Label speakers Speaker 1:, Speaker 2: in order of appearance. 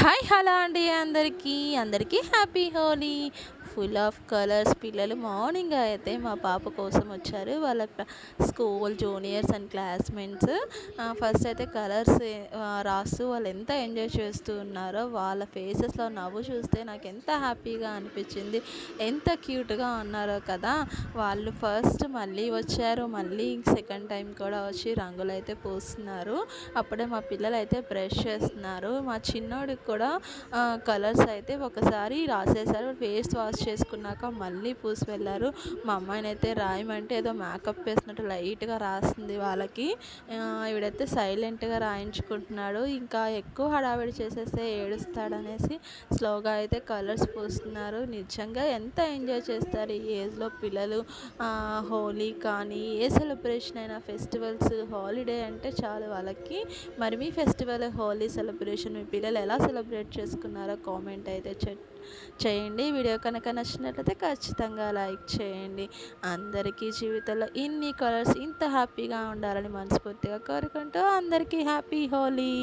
Speaker 1: Hi hello అండి అందరికీ happy Holi. Full of colours. పిల్లలు మార్నింగ్ అయితే మా పాప కోసం వచ్చారు. వాళ్ళ school juniors and classmates. First అయితే కలర్స్ రాస్తూ వాళ్ళు ఎంత ఎంజాయ్ చేస్తూ ఉన్నారో, వాళ్ళ ఫేసెస్లో నవ్వు చూస్తే నాకు ఎంత హ్యాపీగా అనిపించింది. ఎంత క్యూట్గా ఉన్నారో కదా. వాళ్ళు ఫస్ట్ మళ్ళీ వచ్చారు, మళ్ళీ సెకండ్ టైం కూడా వచ్చి రంగులు అయితే పూస్తున్నారు. అప్పుడే మా పిల్లలు అయితే బ్రష్ చేస్తున్నారు. మా చిన్నోడికి కూడా కలర్స్ అయితే ఒకసారి రాసేసారు. ఫేస్ వాష్ చేసుకున్నాక మళ్ళీ పూసి వెళ్ళారు. మా అమ్మాయిని అయితే రాయమంటే ఏదో మేకప్ వేసినట్టు లైట్గా రాస్తుంది వాళ్ళకి. ఈవిడైతే సైలెంట్గా రాయించుకుంటున్నాడు. ఇంకా ఎక్కువ హడావిడి చేసేస్తే ఏడుస్తాడనేసి స్లోగా అయితే కలర్స్ పూస్తున్నారు. నిజంగా ఎంత ఎంజాయ్ చేస్తారు ఈ ఏజ్లో పిల్లలు. హోలీ కానీ ఏ సెలబ్రేషన్ అయినా, ఫెస్టివల్స్, హాలిడే అంటే చాలు వాళ్ళకి. మరి మీ ఫెస్టివల్, హోలీ సెలబ్రేషన్ మీ పిల్లలు ఎలా సెలబ్రేట్ చేసుకున్నారో కామెంట్ అయితే చేయండి. వీడియో కనుక నచ్చినట్లయితే ఖచ్చితంగా లైక్ చేయండి. అందరికీ జీవితంలో ఇన్ని కలర్స్ ఇంత హ్యాపీగా ఉండాలని మనస్ఫూర్తిగా కోరుకుంటూ అందరికీ హ్యాపీ హోలీ.